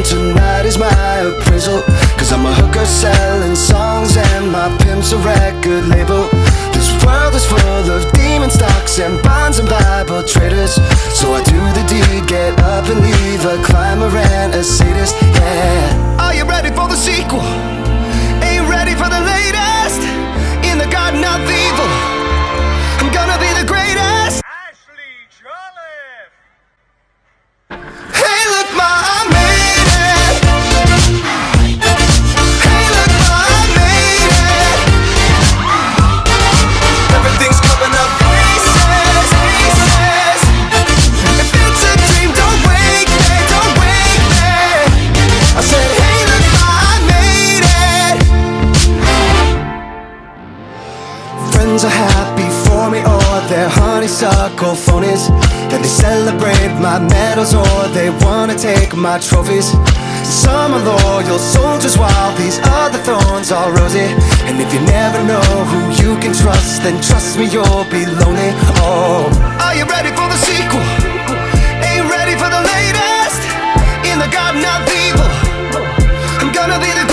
tonight is my appraisal. Cause I'm a hooker selling songs and my pimp's a record label. This world is full of demon stocks and bonds and Bible traders. So I do the deed, get up and leave a climber and a sadist, yeah. Are you ready for the sequel? Ain't ready for the latest? In the garden of evil, I'm gonna be the greatest. Ashley Jolliffe. Hey look ma, I made it. Hey look ma, I made it. Everything's coming up pieces, pieces. If it's a dream, don't wake me, don't wake me. I said hey look ma, I made it. Friends are happy for me or they're honeysuckle phonies, and they celebrate my medals or they wanna take my trophies. Some are loyal soldiers while these other thorns are rosy. And if you never know who you can trust, then trust me you'll be lonely. Oh, are you ready for the sequel? Ain't ready for the latest? In the garden of evil, I'm gonna be the